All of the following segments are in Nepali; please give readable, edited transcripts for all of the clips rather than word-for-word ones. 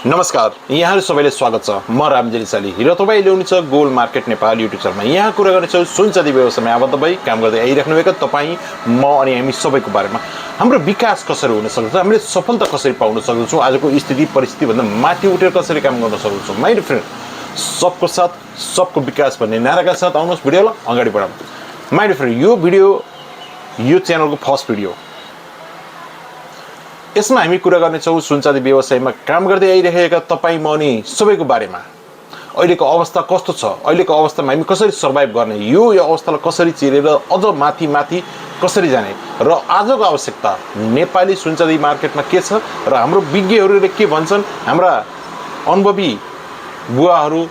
नमस्कार, यहाँहरु सबैले स्वागत छ। म रामजेली साली र तपाईले ल्याउनुहुन्छ गोल्ड मार्केट नेपाल युट्युब च्यानलमा। यहाँ कुरा गर्नेछौँ सुनचाँदी व्यवसायमा आबद्ध भई काम गर्दै आइराख्नु भएको तपाई, म अनि हामी सबैको बारेमा। हाम्रो विकास कसरी हुन सक्छ, हामीले सफलता कसरी पाउन सक्छौं, आजको स्थिति परिस्थिति भन्दा माथि उठेर कसरी काम गर्न सक्छौं। माय डियर फ्रेन्ड, सबको साथ सबको विकास भन्ने नाराका साथ आउनुहोस् भिडियोलाई अगाडि बढाउँ। माय डियर फ्रेन्ड, यो भिडियो यो च्यानलको फर्स्ट भिडियो। यसमा हामी कुरा गर्नेछौँ सुनचाँदी व्यवसायमा काम गर्दै आइरहेका तपाई, म अनि सबैको बारेमा। अहिलेको अवस्था कस्तो छ, अहिलेको अवस्थामा हामी कसरी सर्भाइभ गर्ने, यो अवस्थालाई कसरी चिरेर अझ माथि माथि कसरी जाने, र आजको आवश्यकता नेपाली सुनचाँदी मार्केटमा के छ, र हाम्रो विज्ञहरूले के भन्छन्, हाम्रा अनुभवी बुवाहरू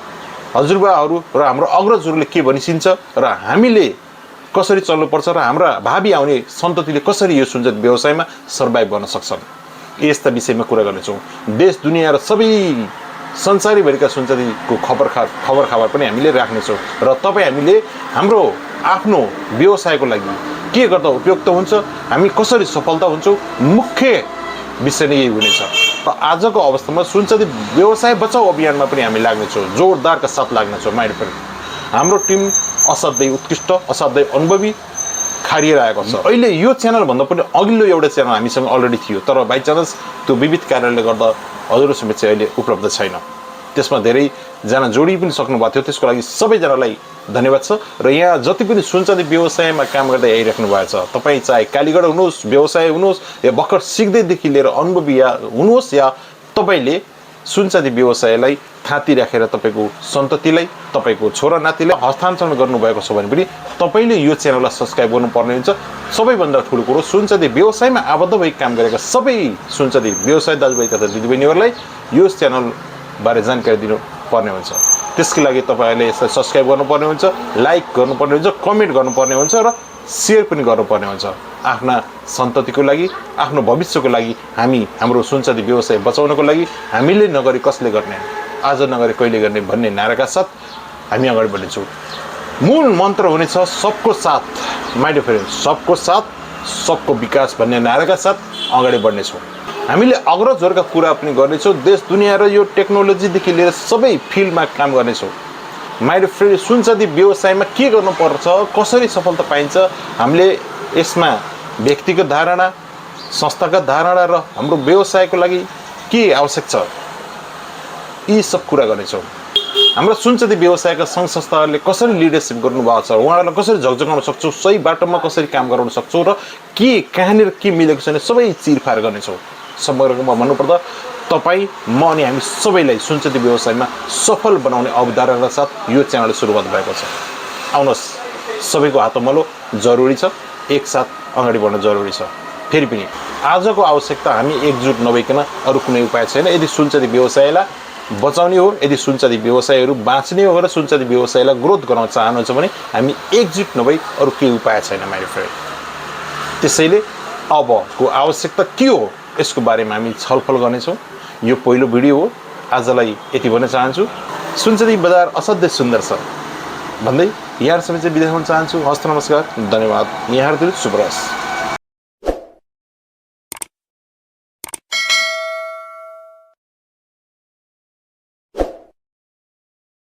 हजुरबुवाहरू र हाम्रो अग्रजहरूले के भनिसिन्छ, र हामीले कसरी चल्नुपर्छ, र हाम्रा भावी आउने सन्ततिले कसरी यो सुनचाँदी व्यवसायमा सर्भाइभ गर्न सक्छन्, यस्ता विषयमा कुरा गर्नेछौँ। देश दुनियाँ र सबै संसारैभरिका सुनचाँदीको खबर पनि हामीले राख्नेछौँ, र तपाईँ हामीले हाम्रो आफ्नो व्यवसायको लागि के गर्दा उपयुक्त हुन्छ, हामी कसरी सफलता हुन्छौँ, मुख्य विषय नै यही हुनेछ। र आजको अवस्थामा सुनचाँदी व्यवसाय बचाउ अभियानमा पनि हामी लाग्नेछौँ, जोरदारका साथ लाग्नेछौँ। माय डियर फ्रेन्ड, हाम्रो टिम असाध्यै उत्कृष्ट, असाध्यै अनुभवी खारिरहेको छ। अहिले यो च्यानल भन्दा पनि अघिल्लो एउटा च्यानल हामीसँग अलरेडी थियो, तर बाइ चान्स त्यो विविध कारणले गर्दा हजुरहरु समेत चाहिँ अहिले उपलब्ध छैन। त्यसमा धेरैजना जोडी पनि सक्नु भएको थियो, त्यसको लागि सबैजनालाई धन्यवाद छ। र यहाँ जति पनि सुनचाँदी व्यवसायमा काम गर्दै आइराख्नु भएको छ, तपाईँ चाहे कालीगढ हुनुहोस्, व्यवसाय हुनुहोस्, या भर्खर सिक्दैदेखि लिएर अनुभवी हुनुहोस्, या तपाईँले सुनचाँदी व्यवसायलाई थाती राखेर तपाईको सन्ततिलाई, तपाईको छोरा नातिलाई हस्तान्तरण गर्नुभएको छ भने पनि तपाईले यो च्यानललाई सब्स्क्राइब गर्नुपर्ने हुन्छ। सबैभन्दा ठुलो कुरो, सुनचाँदी व्यवसायमा आबद्ध भई काम गरेका सबै सुनचाँदी व्यवसाय दाजुभाइ तथा दिदीबहिनीहरूलाई यो च्यानल बारे जानकारी दिनुपर्ने हुन्छ। त्यसको लागि तपाईहरुले यसलाई सब्स्क्राइब गर्नुपर्ने हुन्छ, लाइक गर्नुपर्ने हुन्छ, कमेन्ट गर्नुपर्ने हुन्छ, र शेयर पनि गर्नुपर्ने हुन्छ। आफ्ना सन्ततिको लागि, आफ्नो भविष्यको लागि, हामी हाम्रो सुनचाँदी व्यवसाय बचाउनको लागि हामीले नगरी कसले गर्ने, आज नगरी कहिले गर्ने भन्ने नाराका साथ हामी अगाडि बढ्नेछौँ। मूल मन्त्र हुनेछ सबको साथ। माय डियर फ्रेन्ड, सबको साथ सबको विकास भन्ने नाराका साथ अगाडि बढ्नेछौँ। हामीले अग्रजहरूका कुरा पनि गर्नेछौँ, देश दुनियाँ र यो टेक्नोलोजीदेखि लिएर सबै फिल्डमा काम गर्नेछौँ। माय डियर फ्रेन्ड, सुनचाँदी व्यवसायमा के गर्नुपर्छ, कसरी सफलता पाइन्छ, हामीले यसमा व्यक्तिगत धारणा, संस्थागत धारणा र हाम्रो व्यवसायको लागि के आवश्यक छ, यी सब कुरा गर्नेछौँ। हाम्रो सुनचाँदी व्यवसायका सङ्घ संस्थाहरूले कसरी लिडरसिप गर्नुभएको छ, उहाँहरूलाई कसरी झकझकाउन सक्छौँ, सही बाटोमा कसरी काम गराउन सक्छौँ, र के कहाँनिर के मिलेको छैन सबै चिरफार गर्नेछौँ। समग्रमा भन्नुपर्दा तपाईँ, म अनि हामी सबैलाई सुनचाँदी व्यवसायमा सफल बनाउने अवधारणाका साथ यो च्यानल सुरुवात भएको छ। आउनुहोस्, सबैको हातमलो जरुरी छ, एकसाथ अगाडि बढ्न जरुरी छ। फेरि पनि आजको आवश्यकता हामी एकजुट नभइकन अरू कुनै उपाय छैन। यदि सुनचाँदी व्यवसायलाई बचाउने हो, यदि सुनचाँदी व्यवसायहरू बाँच्ने हो र सुनचाँदी व्यवसायलाई ग्रोथ गराउन चाहनुहुन्छ भने हामी एकजुट नभई अरू केही उपाय छैन। माय डियर फ्रेन्ड, त्यसैले अबको आवश्यकता के हो यसको बारेमा हामी छलफल गर्नेछौँ। यो पहिलो भिडियो हो, आजलाई यति भन्न चाहन्छु। सुनचाँदी बजार असाध्यै सुन्दर छ भन्दै यहाँहरु सबै चाहिँ बिदा हुन चाहन्छु। हस्त नमस्कार, धन्यवाद। यहाँहरुले शुभ रहोस्।